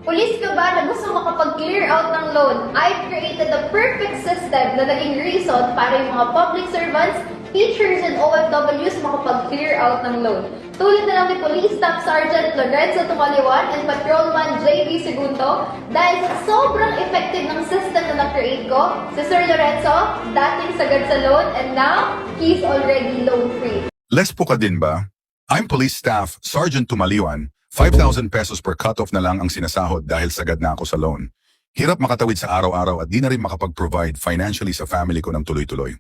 Pulis ka ba na gusto makapag-clear out ng loan? I've created the perfect system na naging reason para yung mga public servants, teachers, and OFWs makapag-clear out ng loan. Tulad na lang ni Police Staff Sergeant Lorenzo Tumaliwan and Patrolman JV Segundo, dahil sa sobrang effective ng system na na-create ko, si Sir Lorenzo, dating sagad sa loan, and now, he's already loan-free. Less po ka din ba? I'm Police Staff Sergeant Tumaliwan. 5,000 pesos per cut-off na lang ang sinasahod dahil sagad na ako sa loan. Hirap makatawid sa araw-araw at di na rin makapag-provide financially sa family ko ng tuloy-tuloy.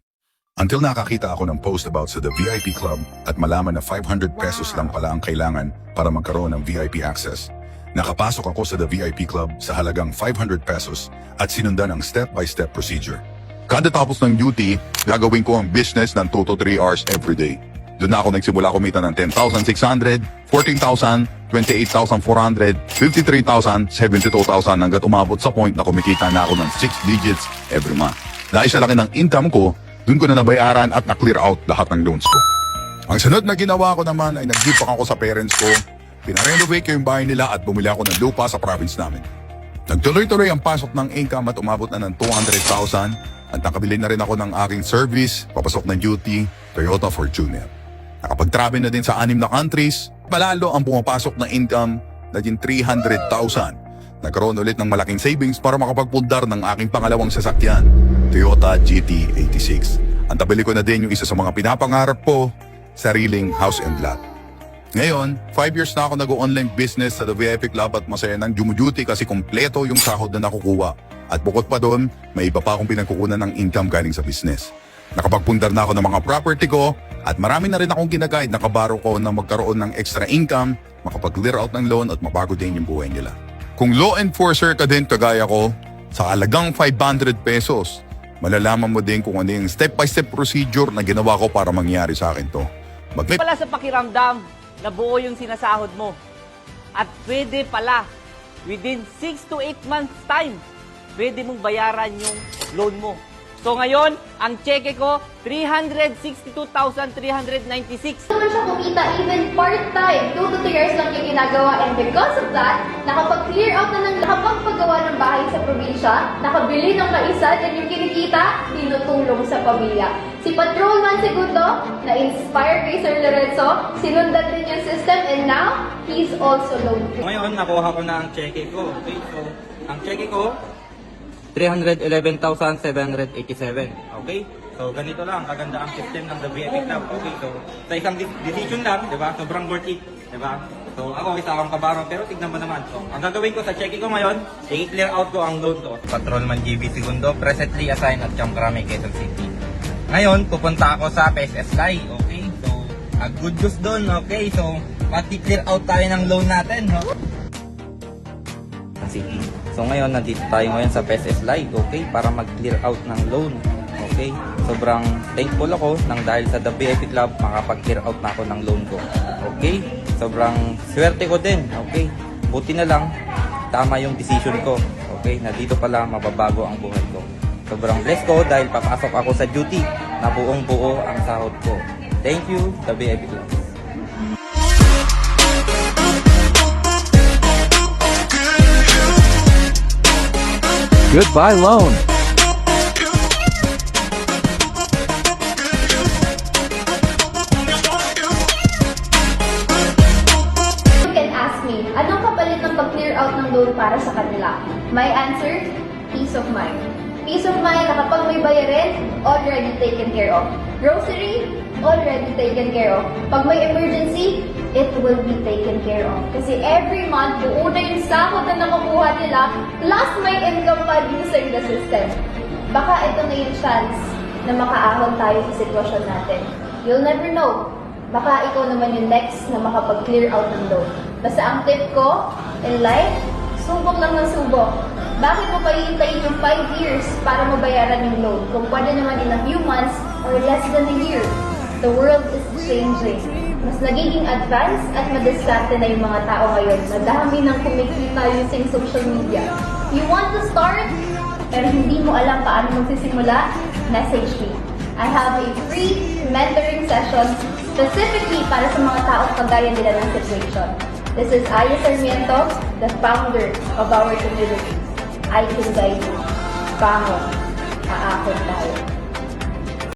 Until nakakita ako ng post about sa The VIP Club at malaman na 500 pesos lang pala ang kailangan para magkaroon ng VIP access. Nakapasok ako sa The VIP Club sa halagang 500 pesos at sinundan ang step-by-step procedure. Kada tapos ng duty, gagawin ko ang business ng 2 to 3 hours every day. Doon na ako nagsimula kumita ng 10,600, 14,000, 28,400, 53,000, 72,000 hanggat umabot sa point na kumikita na ako ng 6 digits every month. Dahil sa laki ng income ko, doon ko na nabayaran at na-clear out lahat ng loans ko. Ang sunod na ginawa ko naman ay nag-gipak ako sa parents ko, pinarenovate ko yung bahay nila at bumili ako ng lupa sa province namin. Nagtuloy-tuloy ang pasok ng income at umabot na ng 200,000 at nakabili na rin ako ng aking service, papasok ng duty, Toyota Fortuner. Nakapag-travel na din sa 6 na countries, palalo ang pumapasok na income naging 300,000. Nagkaroon ulit ng malaking savings para makapagpundar ng aking pangalawang sasakyan, Toyota GT86. Ang tabili ko na din yung isa sa mga pinapangarap ko, sariling house and lot. Ngayon, 5 years na ako nag-online business sa The VIP Club at masaya nang dumuduty kasi kompleto yung sahod na nakukuha. At bukod pa doon, may iba pa akong pinagkukunan ng income galing sa business. Nakapagpundar na ako ng mga property ko at marami na rin akong ginaguide na kabaro ko na magkaroon ng extra income, makapag-clear out ng loan at mabago din yung buhay nila. Kung law enforcer ka din kagaya ko, sa halagang 500 pesos, malalaman mo din kung ano yung step-by-step procedure na ginawa ko para mangyari sa akin to. Pala sa pakiramdam na buo yung sinasahod mo. At pwede pala, within 6 to 8 months time, pwede mong bayaran yung loan mo. So ngayon, ang cheque ko, 362,396. Naman siya kumita even part-time, 2 to 3 years lang yung ginagawa, and because of that, nakapag-clear out na ng nakapagpagawa ng bahay sa probinsya, nakabili ng kaisa, and yung kinikita, tinutulong sa pamilya. Si Patrolman Segundo, na-inspire kay Sir Lorenzo, sinundan din yung system, and now, he's also loan-free. Ngayon, nakuha ko na ang cheque ko. Okay, so, ang cheque ko, 311,787. Okay? So, ganito lang. Kaganda ang system ng The VIP Club. Okay, so, sa isang decision lang, di ba? Sobrang worth it. Di ba? So, ako, isa akong kabaro, pero tignan mo naman. So, ang gagawin ko sa cheque ko ngayon, i-clear out ko ang loan ko. Patrolman JB Segundo, presently assigned at Chamkrami, Quezon City. Ngayon, pupunta ako sa PSS Live. Okay? So, good news doon. Okay? So, pati-clear out tayo ng loan natin. No? City. So ngayon, nandito tayo ngayon sa PSS Live, okay, para mag-clear out ng loan, okay. Sobrang thankful ako nang dahil sa The VIP Club, makapag-clear out na ako ng loan ko, okay. Sobrang swerte ko din, okay. Buti na lang, tama yung decision ko, okay, na dito pala mababago ang buhay ko. Sobrang blessed ko dahil papasok ako sa duty na buong buo ang sahod ko. Thank you, The VIP Club. Goodbye loan. You can ask me, anong kapalit ng pag-clear out ng loan para sa kanila? My answer, peace of mind. Peace of mind na kapag may bayarin, already taken care of. Grocery, already taken care of. Pag may emergency, it will be taken care of. Kasi every month, buo na yung sahod na nakukuha nila, plus may income pa dito sa the system. Baka ito na yung chance na makaahon tayo sa sitwasyon natin. You'll never know. Baka ikaw naman yung next na makapag-clear out ng loan. Basta ang tip ko in life, subok lang ng subok. Bakit mo pa hihintayin yung 5 years para mabayaran yung loan? Kung pwede naman in a few months or less than a year. The world is changing. Mas nagiging advanced at madiskarte na yung mga tao ngayon. Madami nang kumikita using social media. You want to start, pero hindi mo alam paano magsisimula? Message me. I have a free mentoring session specifically para sa mga tao kagaya nila ng situation. This is Aya Sarmiento, the founder of our community. I can guide you. Bangon, aakon